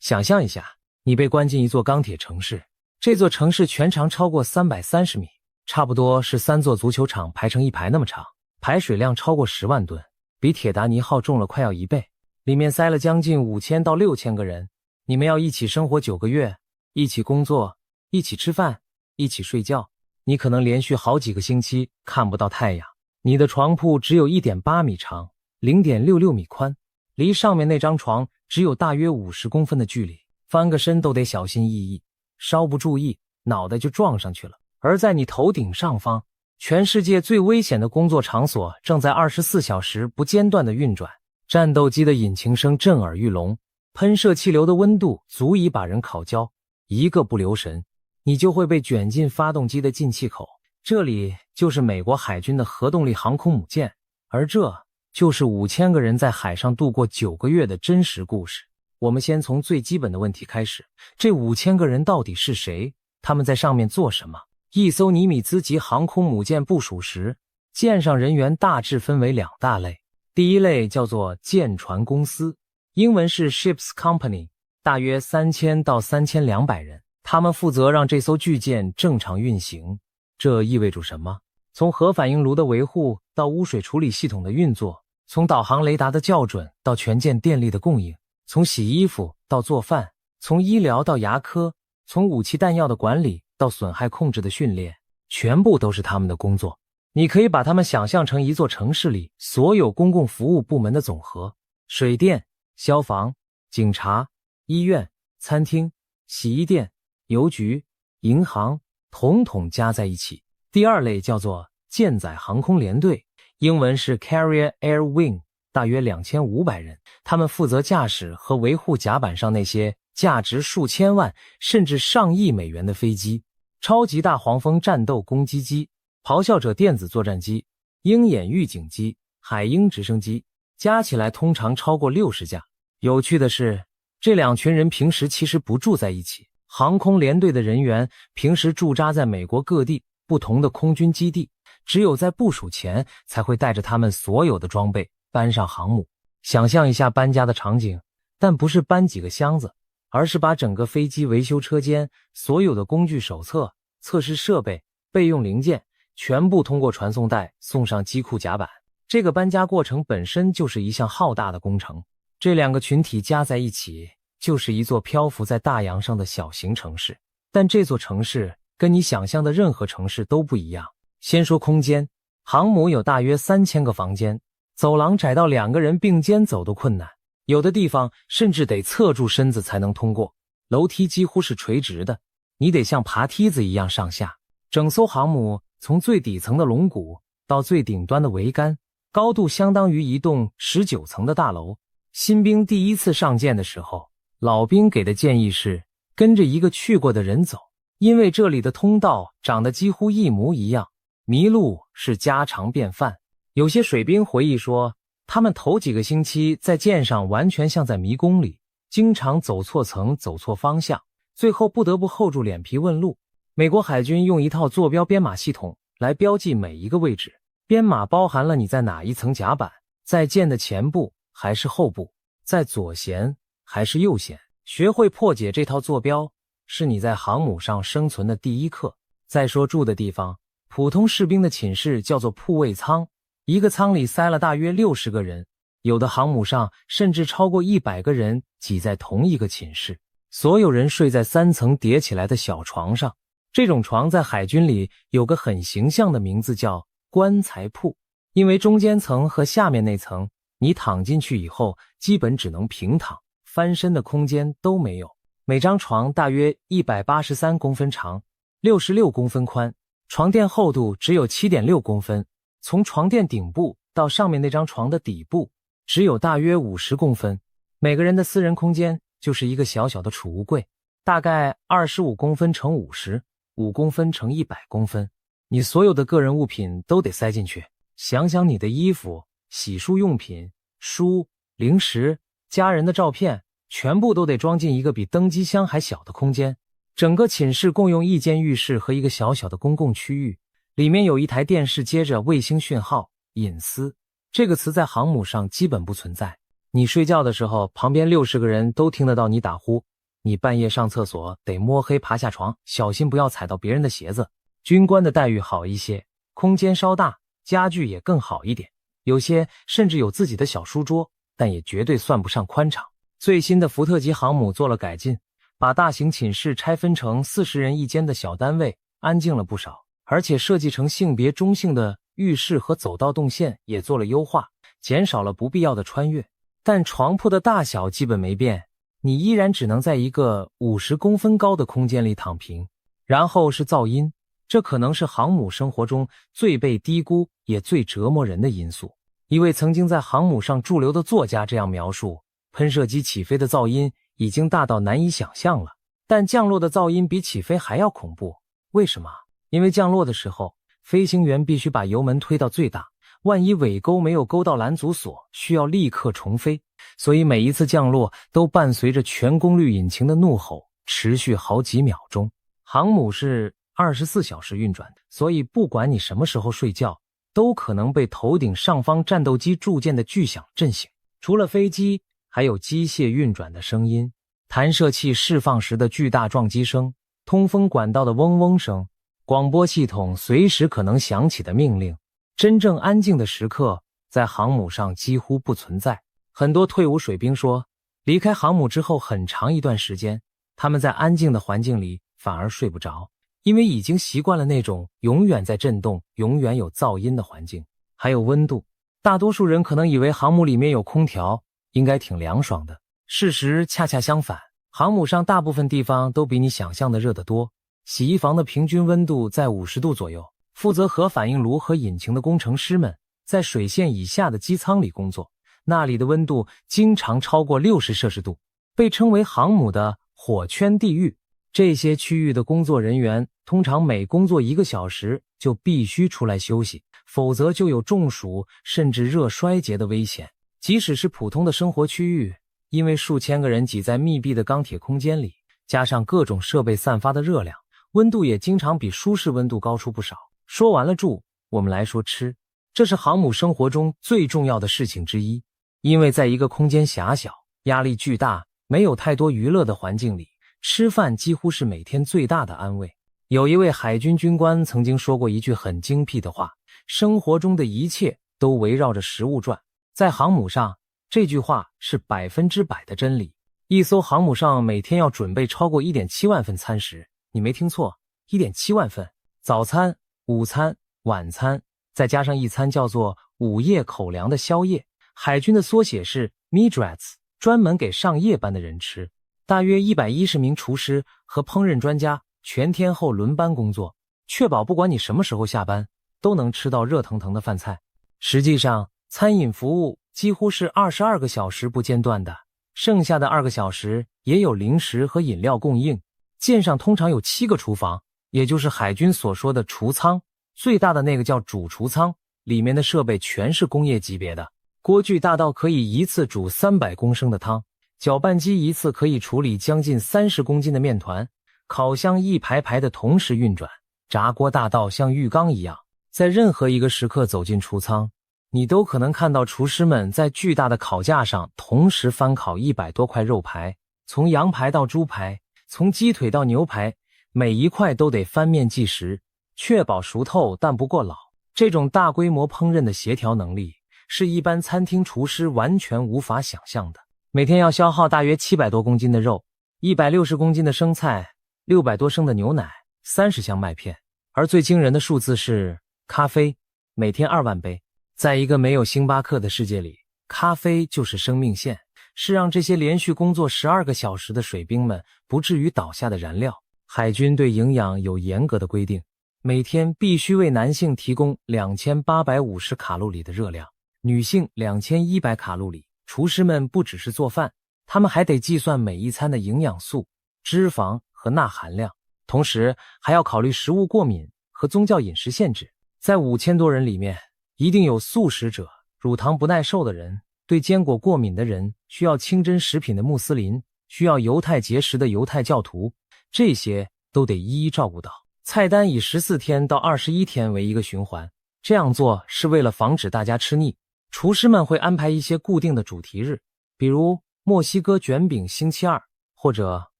想象一下，你被关进一座钢铁城市，这座城市全长超过330米，差不多是3座足球场排成一排那么长，排水量超过10万吨，比铁达尼号重了快要1倍，里面塞了将近5000到6000个人，你们要一起生活9个月，一起工作，一起吃饭，一起睡觉，你可能连续好几个星期看不到太阳。你的床铺只有 1.8 米长， 0.66 米宽，离上面那张床只有大约50公分的距离，翻个身都得小心翼翼，稍不注意脑袋就撞上去了。而在你头顶上方，全世界最危险的工作场所正在24小时不间断地运转，战斗机的引擎声震耳欲聋，喷射气流的温度足以把人烤焦，一个不留神你就会被卷进发动机的进气口。这里就是美国海军的核动力航空母舰，而这就是5000个人在海上度过9个月的真实故事。我们先从最基本的问题开始，这5000个人到底是谁？他们在上面做什么？一艘尼米兹级航空母舰部署时，舰上人员大致分为2大类。第一类叫做舰船公司，英文是 Ships Company， 大约3000到3200人，他们负责让这艘巨舰正常运行。这意味着什么？从核反应炉的维护到污水处理系统的运作，从导航雷达的校准到全舰电力的供应，从洗衣服到做饭，从医疗到牙科，从武器弹药的管理到损害控制的训练，全部都是他们的工作。你可以把它们想象成一座城市里所有公共服务部门的总和，水电、消防、警察、医院、餐厅、洗衣店、邮局、银行，统统加在一起。第二类叫做舰载航空联队，英文是 Carrier Air Wing， 大约2500人，他们负责驾驶和维护甲板上那些价值数千万甚至上亿美元的飞机，超级大黄蜂战斗攻击机、咆哮者电子作战机、鹰眼预警机、海鹰直升机，加起来通常超过60架。有趣的是，这2群人平时其实不住在一起，航空联队的人员平时驻扎在美国各地不同的空军基地，只有在部署前才会带着他们所有的装备搬上航母。想象一下搬家的场景，但不是搬几个箱子，而是把整个飞机维修车间所有的工具手册、测试设备、备用零件全部通过传送带送上机库甲板。这个搬家过程本身就是一项浩大的工程，这2个群体加在一起就是一座漂浮在大洋上的小型城市。但这座城市跟你想象的任何城市都不一样。先说空间，航母有大约3000个房间，走廊窄到2个人并肩走都困难，有的地方甚至得侧住身子才能通过，楼梯几乎是垂直的，你得像爬梯子一样上下。整艘航母从最底层的龙骨到最顶端的桅杆，高度相当于一栋19层的大楼。新兵第一次上舰的时候，老兵给的建议是跟着一个去过的人走，因为这里的通道长得几乎一模一样，迷路是家常便饭。有些水兵回忆说，他们头几个星期在舰上完全像在迷宫里，经常走错层走错方向，最后不得不厚住脸皮问路。美国海军用一套坐标编码系统来标记每一个位置，编码包含了你在哪一层甲板，在舰的前部还是后部，在左舷还是右舷。学会破解这套坐标是你在航母上生存的第一课。再说住的地方，普通士兵的寝室叫做铺位舱，一个舱里塞了大约60个人，有的航母上甚至超过100个人挤在同一个寝室，所有人睡在3层叠起来的小床上。这种床在海军里有个很形象的名字叫棺材铺，因为中间层和下面那层你躺进去以后基本只能平躺，翻身的空间都没有。每张床大约183公分长，66公分宽，床垫厚度只有 7.6 公分，从床垫顶部到上面那张床的底部只有大约50公分。每个人的私人空间就是一个小小的储物柜，大概25公分乘50， 5公分乘100公分，你所有的个人物品都得塞进去。想想你的衣服、洗漱用品、书、零食、家人的照片，全部都得装进一个比登机箱还小的空间。整个寝室共用一间浴室和一个小小的公共区域，里面有一台电视接着卫星讯号。隐私这个词在航母上基本不存在，你睡觉的时候旁边60个人都听得到你打呼，你半夜上厕所得摸黑爬下床，小心不要踩到别人的鞋子。军官的待遇好一些，空间稍大，家具也更好一点，有些甚至有自己的小书桌，但也绝对算不上宽敞。最新的福特级航母做了改进，把大型寝室拆分成40人一间的小单位，安静了不少，而且设计成性别中性的浴室和走道动线也做了优化，减少了不必要的穿越。但床铺的大小基本没变，你依然只能在一个50公分高的空间里躺平。然后是噪音，这可能是航母生活中最被低估也最折磨人的因素。一位曾经在航母上驻留的作家这样描述，喷射机起飞的噪音已经大到难以想象了，但降落的噪音比起飞还要恐怖。为什么？因为降落的时候，飞行员必须把油门推到最大，万一尾钩没有勾到拦阻索，需要立刻重飞，所以每一次降落都伴随着全功率引擎的怒吼，持续好几秒钟。航母是24小时运转的，所以不管你什么时候睡觉，都可能被头顶上方战斗机铸件的巨响震醒。除了飞机，还有机械运转的声音，弹射器释放时的巨大撞击声，通风管道的嗡嗡声，广播系统随时可能响起的命令。真正安静的时刻在航母上几乎不存在。很多退伍水兵说，离开航母之后很长一段时间，他们在安静的环境里反而睡不着，因为已经习惯了那种永远在震动、永远有噪音的环境。还有温度，大多数人可能以为航母里面有空调，应该挺凉爽的。事实恰恰相反，航母上大部分地方都比你想象的热得多。洗衣房的平均温度在50度左右，负责核反应炉和引擎的工程师们在水线以下的机舱里工作，那里的温度经常超过60摄氏度，被称为航母的火圈地狱。这些区域的工作人员通常每工作1个小时就必须出来休息，否则就有中暑甚至热衰竭的危险。即使是普通的生活区域，因为数千个人挤在密闭的钢铁空间里，加上各种设备散发的热量，温度也经常比舒适温度高出不少。说完了住，我们来说吃。这是航母生活中最重要的事情之一，因为在一个空间狭小、压力巨大、没有太多娱乐的环境里，吃饭几乎是每天最大的安慰。有一位海军军官曾经说过一句很精辟的话，生活中的一切都围绕着食物转。在航母上，这句话是100%的真理。一艘航母上每天要准备超过 1.7万份餐食，你没听错， 1.7万份。早餐、午餐、晚餐，再加上一餐叫做午夜口粮的宵夜。海军的缩写是 Midrats， 专门给上夜班的人吃。大约110名厨师和烹饪专家全天候轮班工作，确保不管你什么时候下班，都能吃到热腾腾的饭菜。实际上，餐饮服务几乎是22个小时不间断的，剩下的2个小时也有零食和饮料供应。舰上通常有7个厨房，也就是海军所说的厨舱，最大的那个叫主厨舱，里面的设备全是工业级别的。锅具大到可以一次煮300公升的汤，搅拌机一次可以处理将近30公斤的面团，烤箱一排排的同时运转，炸锅大到像浴缸一样。在任何一个时刻走进厨舱，你都可能看到厨师们在巨大的烤架上同时翻烤100多块肉排，从羊排到猪排，从鸡腿到牛排，每一块都得翻面计时，确保熟透但不过老。这种大规模烹饪的协调能力，是一般餐厅厨师完全无法想象的。每天要消耗大约700多公斤的肉，160公斤的生菜，600多升的牛奶，30箱麦片。而最惊人的数字是咖啡，每天2万杯。在一个没有星巴克的世界里，咖啡就是生命线，是让这些连续工作12个小时的水兵们不至于倒下的燃料。海军对营养有严格的规定，每天必须为男性提供2850卡路里的热量，女性2100卡路里。厨师们不只是做饭，他们还得计算每一餐的营养素、脂肪和钠含量，同时还要考虑食物过敏和宗教饮食限制。在5000多人里面，一定有素食者、乳糖不耐受的人、对坚果过敏的人、需要清真食品的穆斯林、需要犹太节食的犹太教徒，这些都得一一照顾到。菜单以14天到21天为一个循环，这样做是为了防止大家吃腻。厨师们会安排一些固定的主题日，比如墨西哥卷饼星期2，或者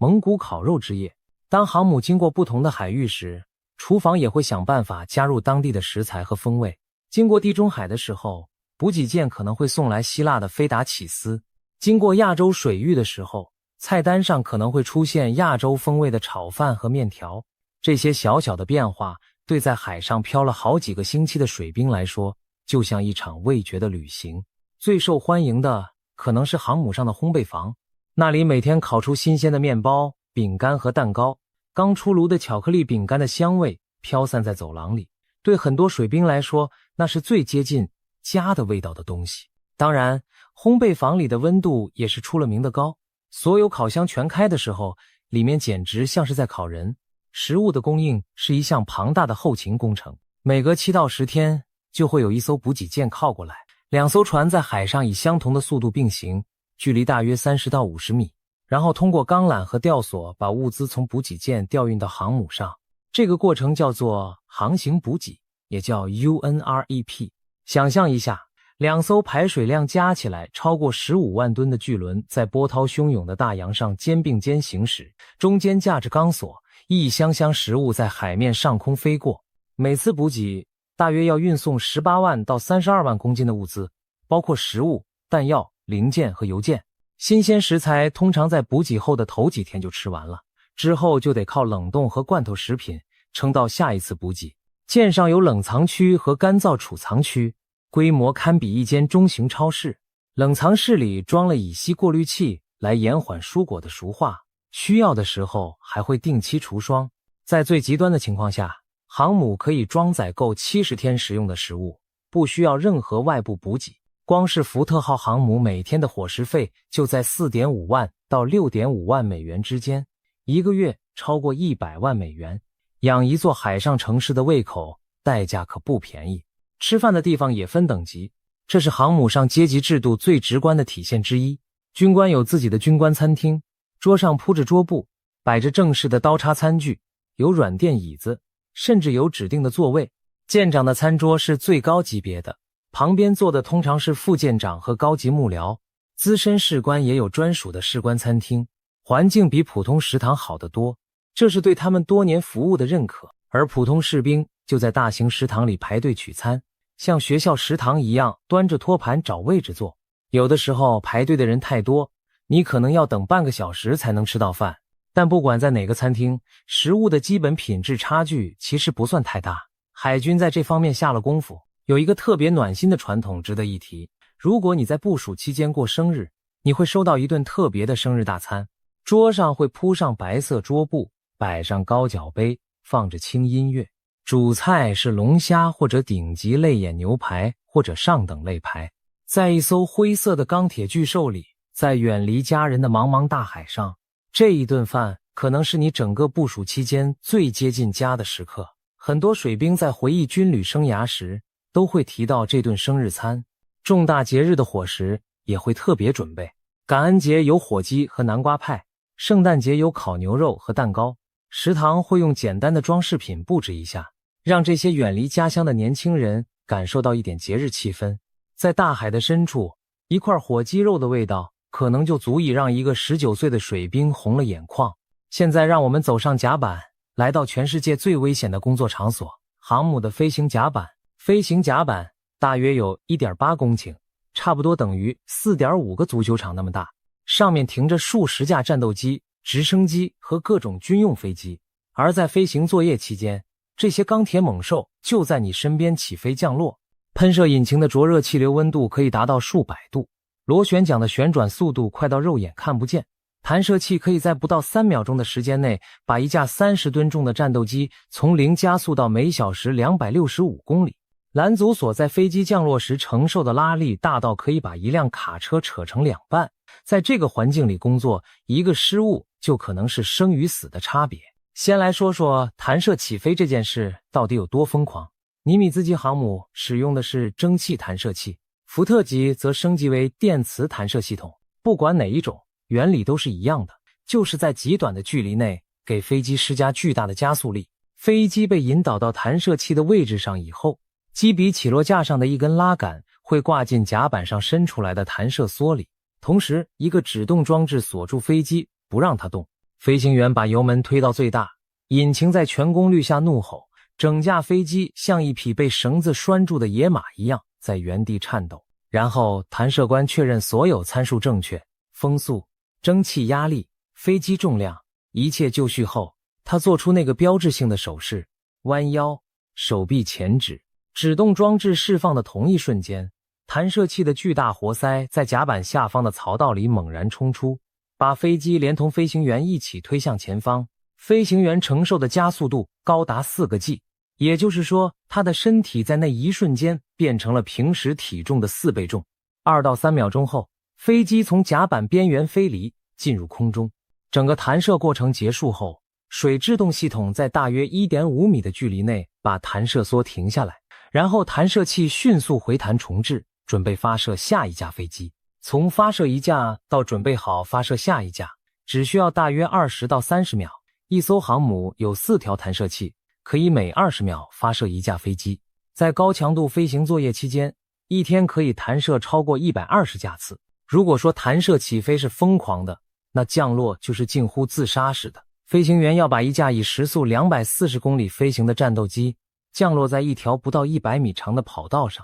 蒙古烤肉之夜。当航母经过不同的海域时，厨房也会想办法加入当地的食材和风味。经过地中海的时候，补给舰可能会送来希腊的菲达起司；经过亚洲水域的时候，菜单上可能会出现亚洲风味的炒饭和面条。这些小小的变化，对在海上漂了好几个星期的水兵来说，就像一场味觉的旅行。最受欢迎的可能是航母上的烘焙房，那里每天烤出新鲜的面包、饼干和蛋糕，刚出炉的巧克力饼干的香味飘散在走廊里。对很多水兵来说，那是最接近家的味道的东西。当然，烘焙房里的温度也是出了名的高，所有烤箱全开的时候，里面简直像是在烤人。食物的供应是一项庞大的后勤工程，每隔7到10天就会有一艘补给舰靠过来，2艘船在海上以相同的速度并行，距离大约30到50米，然后通过钢缆和吊索把物资从补给舰调运到航母上。这个过程叫做航行补给，也叫 UNREP。 想象一下，2艘排水量加起来超过15万吨的巨轮在波涛汹涌的大洋上肩并肩行驶，中间架着钢索，一箱箱食物在海面上空飞过。每次补给大约要运送18万到32万公斤的物资，包括食物、弹药、零件和邮件。新鲜食材通常在补给后的头几天就吃完了，之后就得靠冷冻和罐头食品撑到下一次补给。舰上有冷藏区和干燥储藏区，规模堪比一间中型超市。冷藏室里装了乙烯过滤器来延缓蔬果的熟化，需要的时候还会定期除霜。在最极端的情况下，航母可以装载够70天食用的食物，不需要任何外部补给。光是福特号航母每天的伙食费就在4.5万到6.5万美元之间，一个月超过100万美元。养一座海上城市的胃口，代价可不便宜。吃饭的地方也分等级，这是航母上阶级制度最直观的体现之一。军官有自己的军官餐厅，桌上铺着桌布，摆着正式的刀叉餐具，有软垫椅子，甚至有指定的座位。舰长的餐桌是最高级别的，旁边坐的通常是副舰长和高级幕僚。资深士官也有专属的士官餐厅，环境比普通食堂好得多，这是对他们多年服务的认可。而普通士兵就在大型食堂里排队取餐，像学校食堂一样端着托盘找位置坐。有的时候排队的人太多，你可能要等半个小时才能吃到饭。但不管在哪个餐厅，食物的基本品质差距其实不算太大。海军在这方面下了功夫。有一个特别暖心的传统值得一提，如果你在部署期间过生日，你会收到一顿特别的生日大餐，桌上会铺上白色桌布，摆上高脚杯，放着轻音乐。主菜是龙虾或者顶级肋眼牛排或者上等肋排。在一艘灰色的钢铁巨兽里，在远离家人的茫茫大海上，这一顿饭可能是你整个部署期间最接近家的时刻。很多水兵在回忆军旅生涯时都会提到这顿生日餐。重大节日的伙食也会特别准备，感恩节有火鸡和南瓜派，圣诞节有烤牛肉和蛋糕。食堂会用简单的装饰品布置一下，让这些远离家乡的年轻人感受到一点节日气氛。在大海的深处，一块火鸡肉的味道可能就足以让一个19岁的水兵红了眼眶。现在让我们走上甲板，来到全世界最危险的工作场所——航母的飞行甲板。飞行甲板大约有 1.8 公顷，差不多等于 4.5 个足球场那么大，上面停着数十架战斗机、直升机和各种军用飞机。而在飞行作业期间，这些钢铁猛兽就在你身边起飞降落。喷射引擎的灼热气流温度可以达到数百度，螺旋桨的旋转速度快到肉眼看不见。弹射器可以在不到3秒钟的时间内把一架30吨重的战斗机从0加速到每小时265公里。拦阻索在飞机降落时承受的拉力大到可以把一辆卡车扯成2半。在这个环境里工作，一个失误就可能是生与死的差别。先来说说弹射起飞这件事到底有多疯狂。尼米兹级航母使用的是蒸汽弹射器，福特级则升级为电磁弹射系统。不管哪一种，原理都是一样的，就是在极短的距离内给飞机施加巨大的加速力。飞机被引导到弹射器的位置上以后，机鼻起落架上的一根拉杆会挂进甲板上伸出来的弹射梭里，同时一个指动装置锁住飞机，不让它动。飞行员把油门推到最大，引擎在全功率下怒吼，整架飞机像一匹被绳子拴住的野马一样在原地颤抖。然后弹射官确认所有参数正确，风速、蒸汽压力、飞机重量，一切就绪后，他做出那个标志性的手势，弯腰，手臂前指。指动装置释放的同一瞬间，弹射器的巨大活塞在甲板下方的槽道里猛然冲出，把飞机连同飞行员一起推向前方。飞行员承受的加速度高达4个 G， 也就是说，他的身体在那一瞬间变成了平时体重的4倍重。2到3秒钟后，飞机从甲板边缘飞离，进入空中。整个弹射过程结束后，水制动系统在大约 1.5 米的距离内把弹射梭停下来，然后弹射器迅速回弹重置，准备发射下一架飞机。从发射一架到准备好发射下一架，只需要大约20到30秒。一艘航母有4条弹射器，可以每20秒发射一架飞机。在高强度飞行作业期间，一天可以弹射超过120架次。如果说弹射起飞是疯狂的，那降落就是近乎自杀式的。飞行员要把一架以时速240公里飞行的战斗机降落在一条不到100米长的跑道上，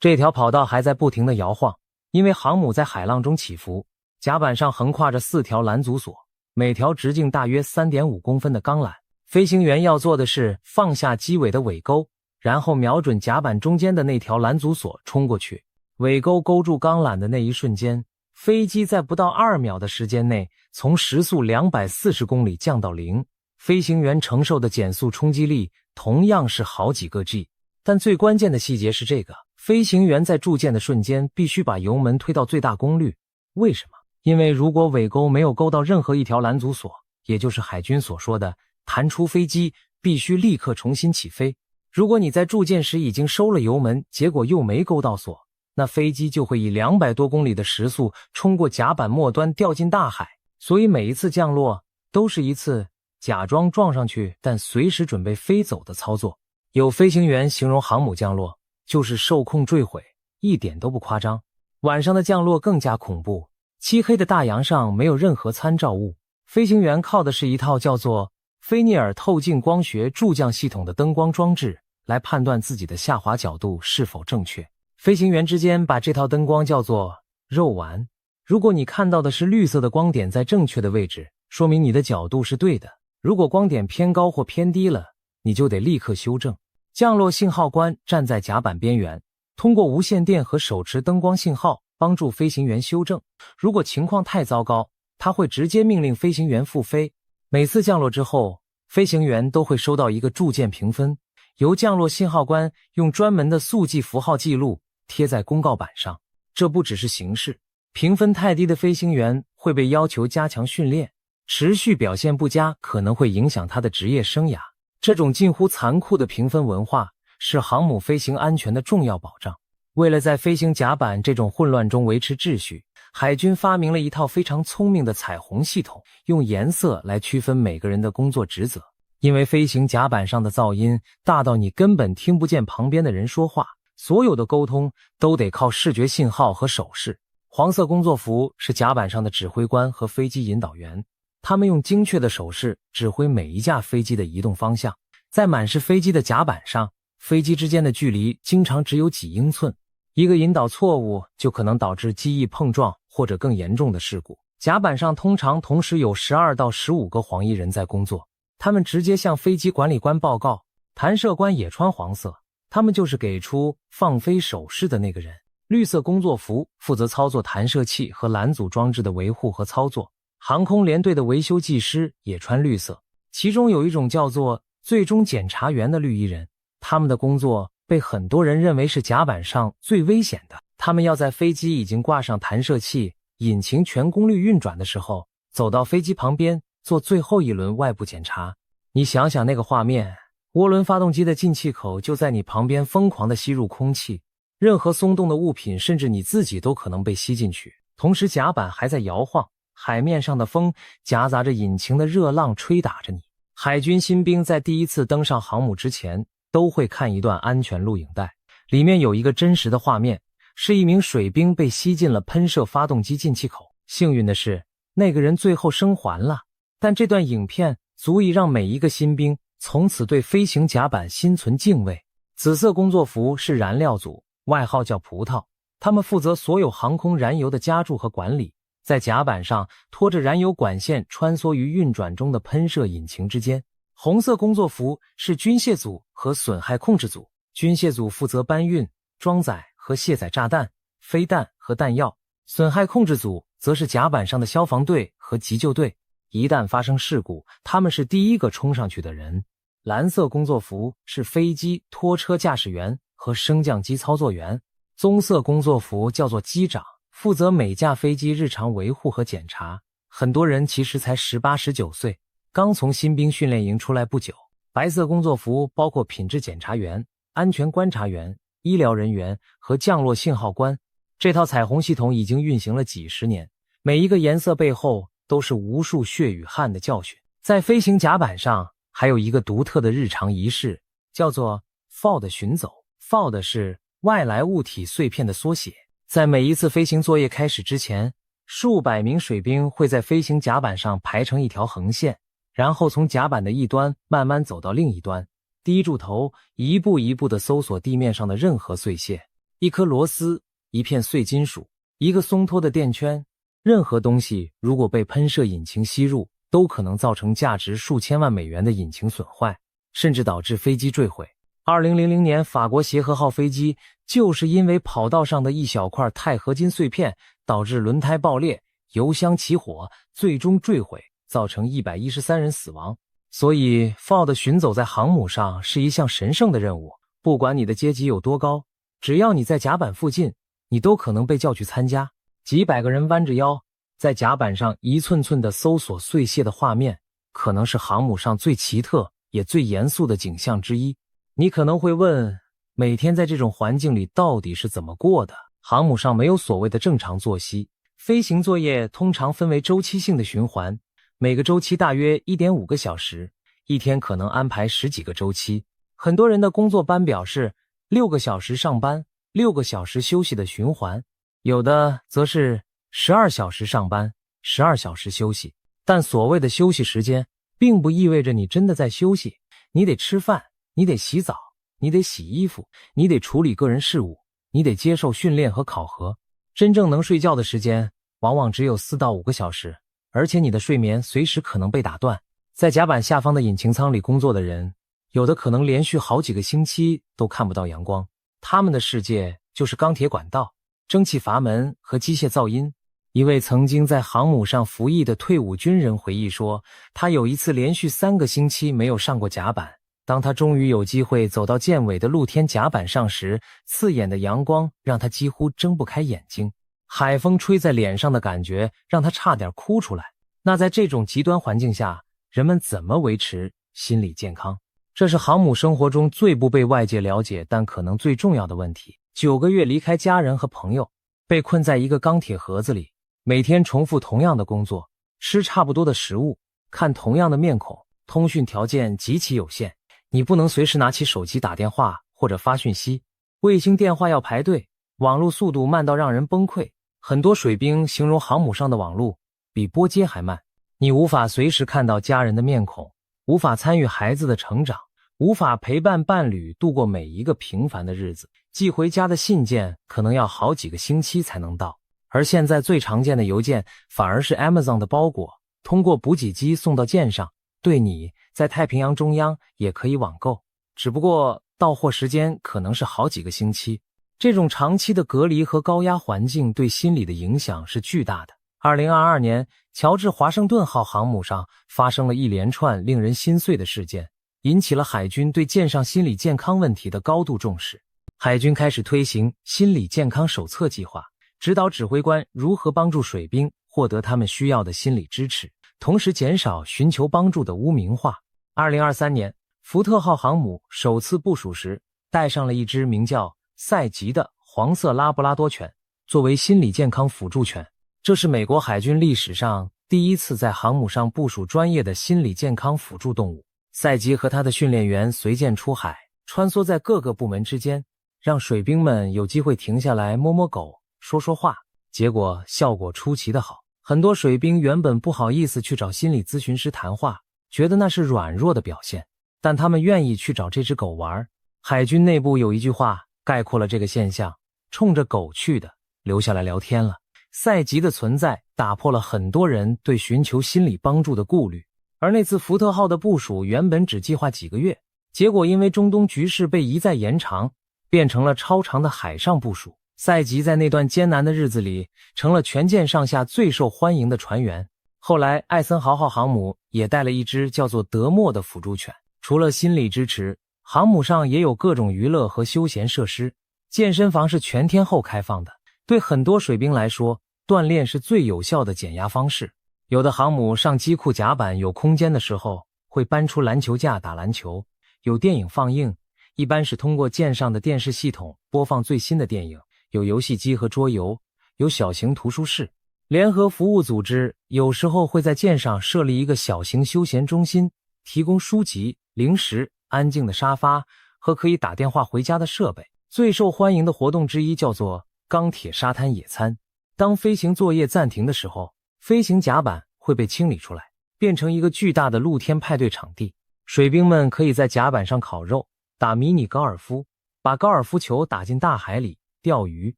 这条跑道还在不停地摇晃，因为航母在海浪中起伏。甲板上横跨着4条拦阻索，每条直径大约 3.5 公分的钢缆。飞行员要做的是放下机尾的尾钩，然后瞄准甲板中间的那条拦阻索冲过去。尾钩勾住钢缆的那一瞬间，飞机在不到2秒的时间内从时速240公里降到0，飞行员承受的减速冲击力同样是好几个 G。 但最关键的细节是这个，飞行员在铸舰的瞬间必须把油门推到最大功率。为什么？因为如果尾钩没有勾到任何一条拦阻索，也就是海军所说的弹出飞机必须立刻重新起飞。如果你在铸舰时已经收了油门，结果又没勾到锁，那飞机就会以200多公里的时速冲过甲板末端掉进大海。所以每一次降落都是一次假装撞上去但随时准备飞走的操作。有飞行员形容航母降落就是受控坠毁，一点都不夸张。晚上的降落更加恐怖，漆黑的大洋上没有任何参照物，飞行员靠的是一套叫做菲涅尔透镜光学助降系统的灯光装置来判断自己的下滑角度是否正确。飞行员之间把这套灯光叫做肉丸。如果你看到的是绿色的光点在正确的位置，说明你的角度是对的。如果光点偏高或偏低了，你就得立刻修正。降落信号官站在甲板边缘，通过无线电和手持灯光信号帮助飞行员修正。如果情况太糟糕，他会直接命令飞行员复飞。每次降落之后，飞行员都会收到一个铸舰评分，由降落信号官用专门的速记符号记录贴在公告板上。这不只是形式，评分太低的飞行员会被要求加强训练，持续表现不佳可能会影响他的职业生涯。这种近乎残酷的评分文化是航母飞行安全的重要保障。为了在飞行甲板这种混乱中维持秩序，海军发明了一套非常聪明的彩虹系统，用颜色来区分每个人的工作职责。因为飞行甲板上的噪音大到你根本听不见旁边的人说话，所有的沟通都得靠视觉信号和手势。黄色工作服是甲板上的指挥官和飞机引导员，他们用精确的手势指挥每一架飞机的移动方向。在满是飞机的甲板上，飞机之间的距离经常只有几英寸，一个引导错误就可能导致机翼碰撞或者更严重的事故。甲板上通常同时有12到15个黄衣人在工作，他们直接向飞机管理官报告。弹射官也穿黄色，他们就是给出放飞手势的那个人。绿色工作服负责操作弹射器和拦阻装置的维护和操作。航空联队的维修技师也穿绿色，其中有一种叫做最终检查员的绿衣人，他们的工作被很多人认为是甲板上最危险的。他们要在飞机已经挂上弹射器，引擎全功率运转的时候，走到飞机旁边做最后一轮外部检查。你想想那个画面，涡轮发动机的进气口就在你旁边疯狂地吸入空气，任何松动的物品甚至你自己都可能被吸进去。同时甲板还在摇晃，海面上的风夹杂着引擎的热浪吹打着你。海军新兵在第一次登上航母之前都会看一段安全录影带，里面有一个真实的画面，是一名水兵被吸进了喷射发动机进气口。幸运的是，那个人最后生还了，但这段影片足以让每一个新兵从此对飞行甲板心存敬畏。紫色工作服是燃料组，外号叫葡萄，他们负责所有航空燃油的加注和管理，在甲板上拖着燃油管线穿梭于运转中的喷射引擎之间。红色工作服是军械组和损害控制组，军械组负责搬运、装载和卸载炸弹、飞弹和弹药，损害控制组则是甲板上的消防队和急救队，一旦发生事故，他们是第一个冲上去的人。蓝色工作服是飞机拖车驾驶员和升降机操作员，棕色工作服叫做机长，负责每架飞机日常维护和检查。很多人其实才18、19岁，刚从新兵训练营出来不久。白色工作服包括品质检查员、安全观察员、医疗人员和降落信号官。这套彩虹系统已经运行了几十年，每一个颜色背后都是无数血与汗的教训。在飞行甲板上还有一个独特的日常仪式，叫做 FOD 巡走。FOD 是外来物体碎片的缩写。在每一次飞行作业开始之前，数百名水兵会在飞行甲板上排成一条横线，然后从甲板的一端慢慢走到另一端，低住头，一步一步地搜索地面上的任何碎屑，一颗螺丝，一片碎金属，一个松脱的电圈，任何东西如果被喷射引擎吸入，都可能造成价值数千万美元的引擎损坏，甚至导致飞机坠毁。2000年法国协和号飞机就是因为跑道上的一小块钛合金碎片导致轮胎爆裂，油箱起火，最终坠毁，造成113人死亡。所以 FOD 巡走在航母上是一项神圣的任务，不管你的阶级有多高，只要你在甲板附近，你都可能被叫去参加。几百个人弯着腰在甲板上一寸寸的搜索碎屑的画面，可能是航母上最奇特也最严肃的景象之一。你可能会问，每天在这种环境里到底是怎么过的？航母上没有所谓的正常作息，飞行作业通常分为周期性的循环，每个周期大约 1.5 个小时，一天可能安排10几个周期。很多人的工作班表是6个小时上班，6个小时休息的循环，有的则是12小时上班，12小时休息。但所谓的休息时间并不意味着你真的在休息，你得吃饭，你得洗澡，你得洗衣服，你得处理个人事务，你得接受训练和考核。真正能睡觉的时间往往只有4到5个小时，而且你的睡眠随时可能被打断。在甲板下方的引擎舱里工作的人，有的可能连续好几个星期都看不到阳光，他们的世界就是钢铁管道、蒸汽阀门和机械噪音。一位曾经在航母上服役的退伍军人回忆说，他有一次连续3个星期没有上过甲板，当他终于有机会走到舰尾的露天甲板上时，刺眼的阳光让他几乎睁不开眼睛，海风吹在脸上的感觉让他差点哭出来。那在这种极端环境下，人们怎么维持心理健康？这是航母生活中最不被外界了解但可能最重要的问题。9个月离开家人和朋友，被困在一个钢铁盒子里，每天重复同样的工作，吃差不多的食物，看同样的面孔，通讯条件极其有限，你不能随时拿起手机打电话或者发讯息，卫星电话要排队，网络速度慢到让人崩溃。很多水兵形容航母上的网络比拨接还慢，你无法随时看到家人的面孔，无法参与孩子的成长，无法陪伴伴侣度过每一个平凡的日子，寄回家的信件可能要好几个星期才能到。而现在最常见的邮件反而是 Amazon 的包裹，通过补给机送到舰上，对你在太平洋中央也可以网购，只不过到货时间可能是好几个星期。这种长期的隔离和高压环境对心理的影响是巨大的。2022年，乔治华盛顿号航母上发生了一连串令人心碎的事件，引起了海军对舰上心理健康问题的高度重视。海军开始推行心理健康手册计划，指导指挥官如何帮助水兵获得他们需要的心理支持，同时减少寻求帮助的污名化。2023年，福特号航母首次部署时，带上了一只名叫赛吉的黄色拉布拉多犬，作为心理健康辅助犬。这是美国海军历史上第一次在航母上部署专业的心理健康辅助动物。赛吉和他的训练员随舰出海，穿梭在各个部门之间，让水兵们有机会停下来摸摸狗，说说话，结果效果出奇的好。很多水兵原本不好意思去找心理咨询师谈话，觉得那是软弱的表现，但他们愿意去找这只狗玩。海军内部有一句话概括了这个现象：冲着狗去的，留下来聊天了。赛吉的存在打破了很多人对寻求心理帮助的顾虑，而那次福特号的部署原本只计划几个月，结果因为中东局势被一再延长，变成了超长的海上部署。赛吉在那段艰难的日子里成了全舰上下最受欢迎的船员。后来艾森豪号航母也带了一只叫做德莫的辅助犬。除了心理支持，航母上也有各种娱乐和休闲设施，健身房是全天候开放的。对很多水兵来说，锻炼是最有效的减压方式。有的航母上机库甲板有空间的时候，会搬出篮球架打篮球，有电影放映，一般是通过舰上的电视系统播放最新的电影，有游戏机和桌游，有小型图书室。联合服务组织有时候会在舰上设立一个小型休闲中心，提供书籍、零食、安静的沙发和可以打电话回家的设备。最受欢迎的活动之一叫做钢铁沙滩野餐。当飞行作业暂停的时候，飞行甲板会被清理出来，变成一个巨大的露天派对场地。水兵们可以在甲板上烤肉、打迷你高尔夫，把高尔夫球打进大海里，钓鱼，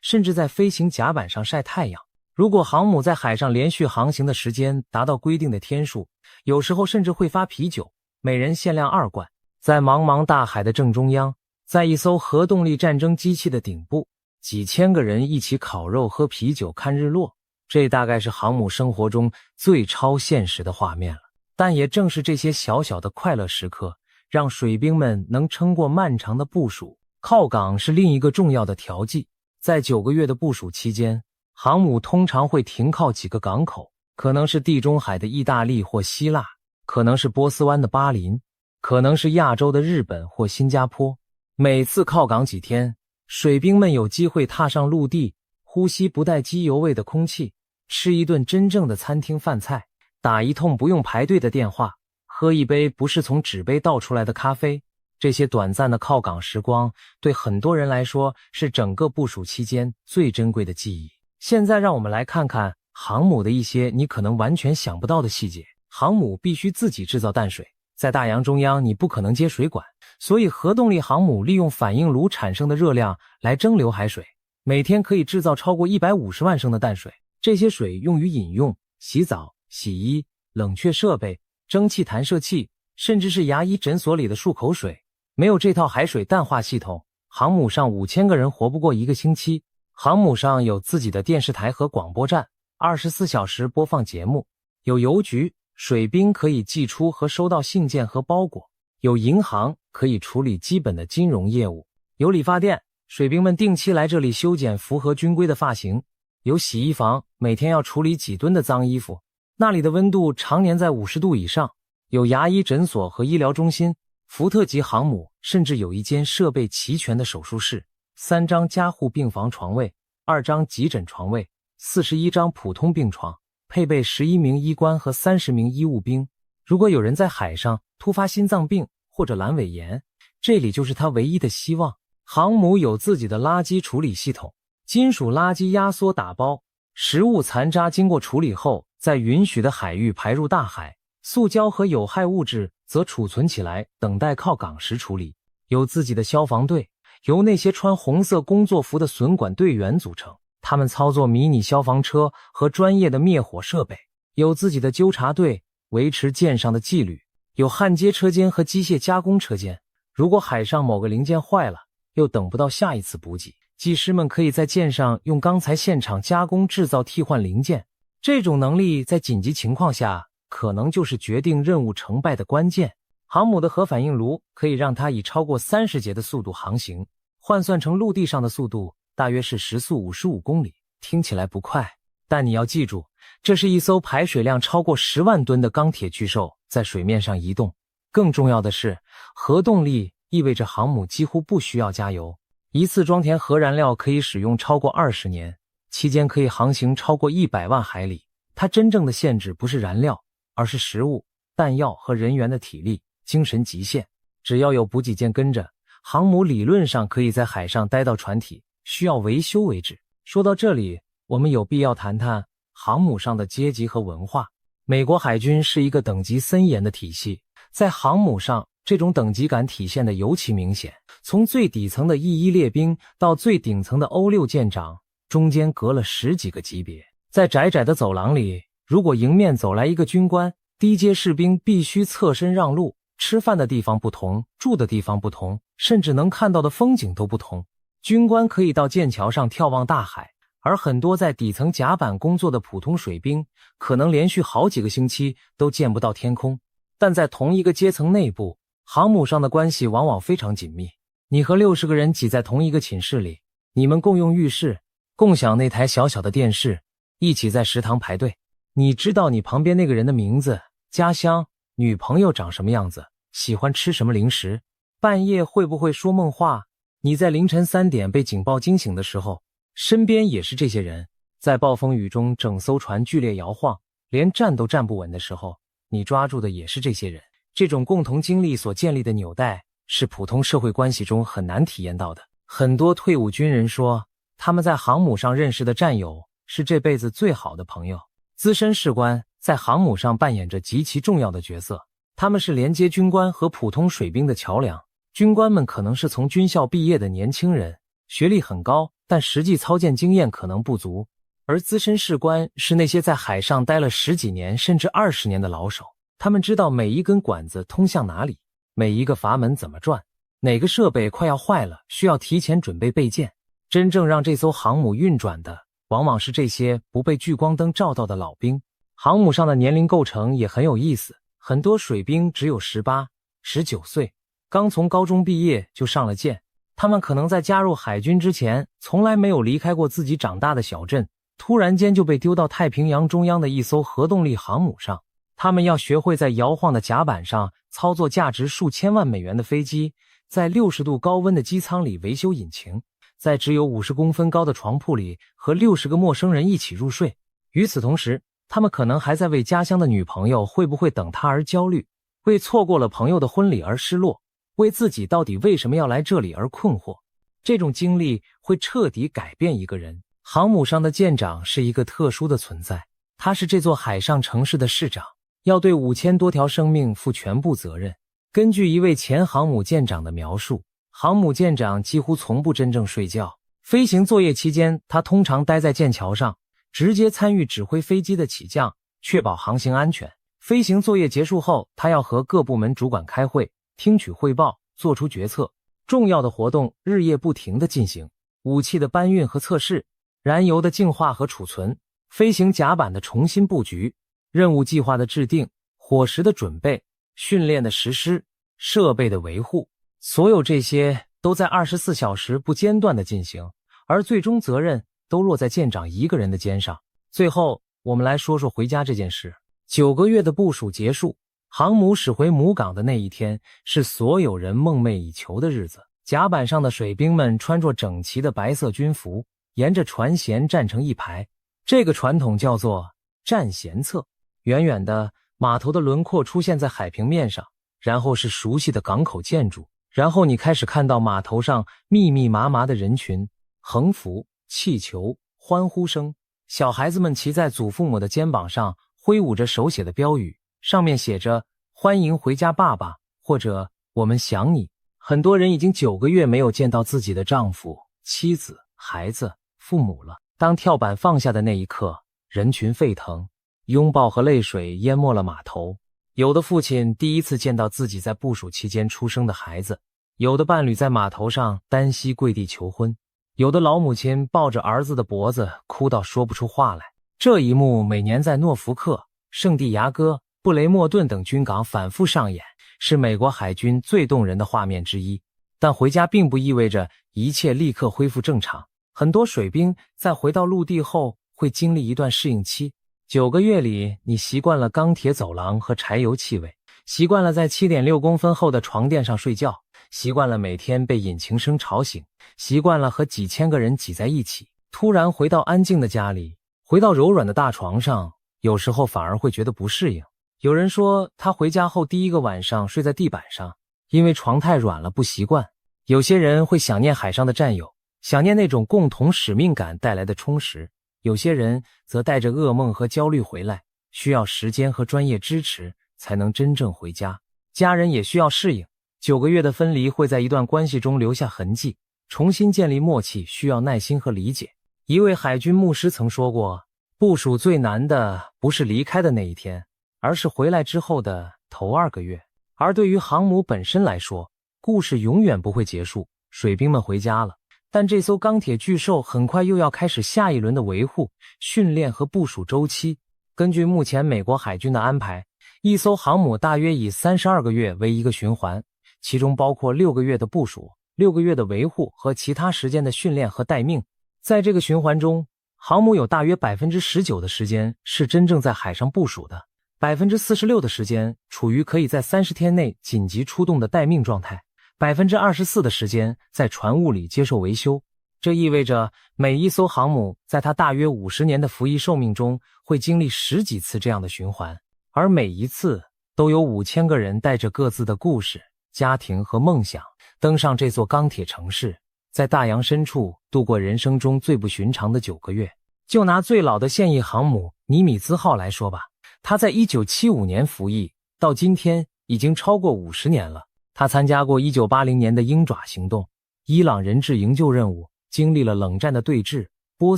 甚至在飞行甲板上晒太阳。如果航母在海上连续航行的时间达到规定的天数，有时候甚至会发啤酒，每人限量2罐。在茫茫大海的正中央，在一艘核动力战争机器的顶部，几千个人一起烤肉、喝啤酒、看日落。这大概是航母生活中最超现实的画面了。但也正是这些小小的快乐时刻，让水兵们能撑过漫长的部署。靠港是另一个重要的调剂。在9个月的部署期间，航母通常会停靠几个港口，可能是地中海的意大利或希腊，可能是波斯湾的巴林，可能是亚洲的日本或新加坡。每次靠港几天，水兵们有机会踏上陆地，呼吸不带机油味的空气，吃一顿真正的餐厅饭菜，打一通不用排队的电话，喝一杯不是从纸杯倒出来的咖啡。这些短暂的靠港时光对很多人来说是整个部署期间最珍贵的记忆。现在让我们来看看航母的一些你可能完全想不到的细节。航母必须自己制造淡水，在大洋中央你不可能接水管，所以核动力航母利用反应炉产生的热量来蒸馏海水，每天可以制造超过150万升的淡水。这些水用于饮用、洗澡、洗衣、冷却设备、蒸汽弹射器，甚至是牙医诊所里的漱口水。没有这套海水淡化系统，航母上5000个人活不过1个星期。航母上有自己的电视台和广播站，24小时播放节目，有邮局，水兵可以寄出和收到信件和包裹，有银行可以处理基本的金融业务，有理发店，水兵们定期来这里修剪符合军规的发型，有洗衣房，每天要处理几吨的脏衣服，那里的温度常年在50度以上，有牙医诊所和医疗中心。福特级航母甚至有一间设备齐全的手术室，3张加护病房床位，2张急诊床位，41张普通病床，配备11名医官和30名医务兵。如果有人在海上突发心脏病或者阑尾炎，这里就是他唯一的希望。航母有自己的垃圾处理系统，金属垃圾压缩打包，食物残渣经过处理后，在允许的海域排入大海，塑胶和有害物质则储存起来，等待靠港时处理。有自己的消防队，由那些穿红色工作服的损管队员组成，他们操作迷你消防车和专业的灭火设备。有自己的纠察队，维持舰上的纪律。有焊接车间和机械加工车间，如果海上某个零件坏了，又等不到下一次补给，技师们可以在舰上用钢材现场加工制造替换零件。这种能力在紧急情况下可能就是决定任务成败的关键。航母的核反应炉可以让它以超过30节的速度航行，换算成陆地上的速度大约是时速55公里，听起来不快，但你要记住，这是一艘排水量超过10万吨的钢铁巨兽在水面上移动。更重要的是，核动力意味着航母几乎不需要加油，一次装填核燃料可以使用超过20年，期间可以航行超过100万海里。它真正的限制不是燃料，而是食物、弹药和人员的体力、精神极限。只要有补给舰跟着，航母理论上可以在海上待到船体需要维修为止。说到这里，我们有必要谈谈航母上的阶级和文化。美国海军是一个等级森严的体系，在航母上，这种等级感体现得尤其明显。从最底层的E1列兵到最顶层的O6舰长，中间隔了10几个级别。在窄窄的走廊里，如果迎面走来一个军官，低阶士兵必须侧身让路，吃饭的地方不同，住的地方不同，甚至能看到的风景都不同。军官可以到剑桥上眺望大海，而很多在底层甲板工作的普通水兵，可能连续好几个星期都见不到天空。但在同一个阶层内部，航母上的关系往往非常紧密。你和60个人挤在同一个寝室里，你们共用浴室，共享那台小小的电视，一起在食堂排队。你知道你旁边那个人的名字、家乡、女朋友长什么样子，喜欢吃什么零食，半夜会不会说梦话。你在凌晨3点被警报惊醒的时候，身边也是这些人。在暴风雨中整艘船剧烈摇晃，连站都站不稳的时候，你抓住的也是这些人。这种共同经历所建立的纽带，是普通社会关系中很难体验到的。很多退伍军人说，他们在航母上认识的战友是这辈子最好的朋友。资深士官在航母上扮演着极其重要的角色，他们是连接军官和普通水兵的桥梁。军官们可能是从军校毕业的年轻人，学历很高，但实际操舰经验可能不足，而资深士官是那些在海上待了10几年甚至20年的老手。他们知道每一根管子通向哪里，每一个阀门怎么转，哪个设备快要坏了，需要提前准备备件。真正让这艘航母运转的，往往是这些不被聚光灯照到的老兵。航母上的年龄构成也很有意思，很多水兵只有18、19岁，刚从高中毕业就上了舰。他们可能在加入海军之前，从来没有离开过自己长大的小镇，突然间就被丢到太平洋中央的一艘核动力航母上。他们要学会在摇晃的甲板上操作价值数千万美元的飞机，在60度高温的机舱里维修引擎，在只有50公分高的床铺里和60个陌生人一起入睡。与此同时，他们可能还在为家乡的女朋友会不会等他而焦虑，为错过了朋友的婚礼而失落，为自己到底为什么要来这里而困惑。这种经历会彻底改变一个人。航母上的舰长是一个特殊的存在，他是这座海上城市的市长，要对5000多条生命负全部责任。根据一位前航母舰长的描述，航母舰长几乎从不真正睡觉。飞行作业期间，他通常待在舰桥上，直接参与指挥飞机的起降，确保航行安全。飞行作业结束后，他要和各部门主管开会，听取汇报，做出决策。重要的活动日夜不停地进行，武器的搬运和测试，燃油的净化和储存，飞行甲板的重新布局，任务计划的制定，伙食的准备，训练的实施，设备的维护，所有这些都在24小时不间断地进行，而最终责任都落在舰长一个人的肩上。最后，我们来说说回家这件事。9个月的部署结束，航母驶回母港的那一天，是所有人梦寐以求的日子。甲板上的水兵们穿着整齐的白色军服，沿着船舷站成一排，这个传统叫做站舷侧。远远的，码头的轮廓出现在海平面上，然后是熟悉的港口建筑，然后你开始看到码头上密密麻麻的人群，横幅、气球、欢呼声。小孩子们骑在祖父母的肩膀上，挥舞着手写的标语，上面写着欢迎回家爸爸，或者我们想你。很多人已经9个月没有见到自己的丈夫、妻子、孩子、父母了。当跳板放下的那一刻，人群沸腾，拥抱和泪水淹没了码头。有的父亲第一次见到自己在部署期间出生的孩子，有的伴侣在码头上单膝跪地求婚，有的老母亲抱着儿子的脖子哭到说不出话来。这一幕每年在诺福克、圣地亚哥、布雷默顿等军港反复上演，是美国海军最动人的画面之一。但回家并不意味着一切立刻恢复正常，很多水兵在回到陆地后会经历一段适应期。9个月里，你习惯了钢铁走廊和柴油气味，习惯了在7.6公分厚的床垫上睡觉，习惯了每天被引擎声吵醒，习惯了和几千个人挤在一起。突然回到安静的家里，回到柔软的大床上，有时候反而会觉得不适应。有人说他回家后第一个晚上睡在地板上，因为床太软了不习惯。有些人会想念海上的战友，想念那种共同使命感带来的充实。有些人则带着噩梦和焦虑回来，需要时间和专业支持才能真正回家。家人也需要适应，9个月的分离会在一段关系中留下痕迹，重新建立默契需要耐心和理解。一位海军牧师曾说过，部署最难的不是离开的那一天，而是回来之后的头2个月。而对于航母本身来说，故事永远不会结束，水兵们回家了，但这艘钢铁巨兽很快又要开始下一轮的维护、训练和部署周期。根据目前美国海军的安排，一艘航母大约以32个月为一个循环，其中包括6个月的部署、6个月的维护和其他时间的训练和待命。在这个循环中，航母有大约 19% 的时间是真正在海上部署的， 46% 的时间处于可以在30天内紧急出动的待命状态， 24% 的时间在船坞里接受维修。这意味着每一艘航母在它大约50年的服役寿命中会经历10几次这样的循环，而每一次都有5000个人带着各自的故事、家庭和梦想登上这座钢铁城市，在大洋深处度过人生中最不寻常的9个月。就拿最老的现役航母尼米兹号来说吧，它在1975年服役，到今天已经超过50年了。它参加过1980年的鹰爪行动、伊朗人质营救任务，经历了冷战的对峙、波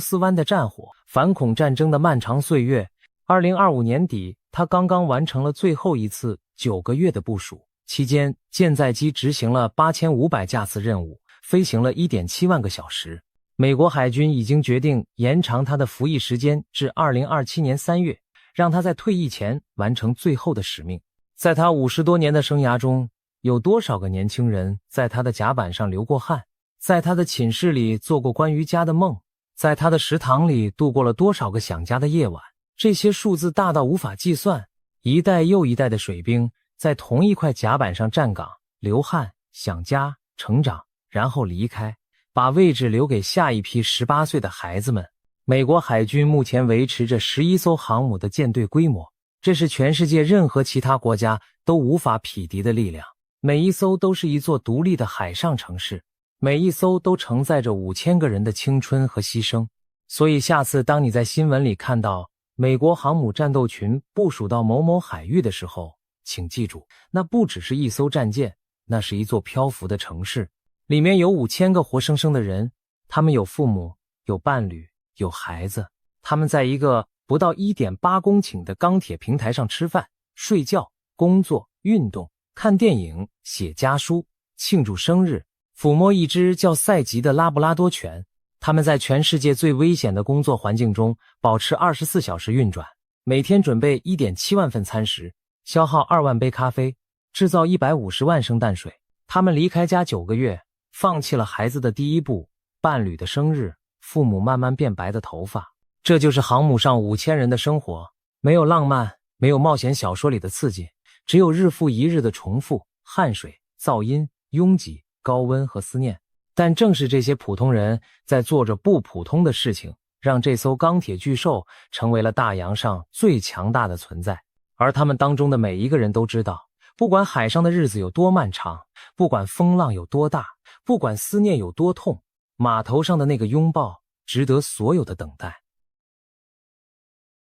斯湾的战火、反恐战争的漫长岁月。2025年底，它刚刚完成了最后一次9个月的部署，期间舰载机执行了8500架次任务，飞行了 1.7万个小时。美国海军已经决定延长他的服役时间至2027年3月，让他在退役前完成最后的使命。在他50多年的生涯中，有多少个年轻人在他的甲板上流过汗，在他的寝室里做过关于家的梦，在他的食堂里度过了多少个想家的夜晚。这些数字大到无法计算，一代又一代的水兵在同一块甲板上站岗、流汗、想家、成长，然后离开，把位置留给下一批18岁的孩子们。美国海军目前维持着11艘航母的舰队规模，这是全世界任何其他国家都无法匹敌的力量。每一艘都是一座独立的海上城市，每一艘都承载着5000个人的青春和牺牲。所以下次当你在新闻里看到美国航母战斗群部署到某某海域的时候，请记住，那不只是一艘战舰，那是一座漂浮的城市，里面有5000个活生生的人，他们有父母，有伴侣，有孩子，他们在一个不到 1.8 公顷的钢铁平台上吃饭、睡觉、工作、运动、看电影、写家书、庆祝生日，抚摸一只叫赛吉的拉布拉多犬。他们在全世界最危险的工作环境中保持24小时运转，每天准备 1.7 万份餐食，消耗2万杯咖啡，制造150万升淡水。他们离开家9个月，放弃了孩子的第一步、伴侣的生日、父母慢慢变白的头发。这就是航母上5000人的生活，没有浪漫，没有冒险小说里的刺激，只有日复一日的重复、汗水、噪音、拥挤、高温和思念。但正是这些普通人在做着不普通的事情，让这艘钢铁巨兽成为了大洋上最强大的存在。而他们当中的每一个人都知道，不管海上的日子有多漫长，不管风浪有多大，不管思念有多痛，码头上的那个拥抱值得所有的等待。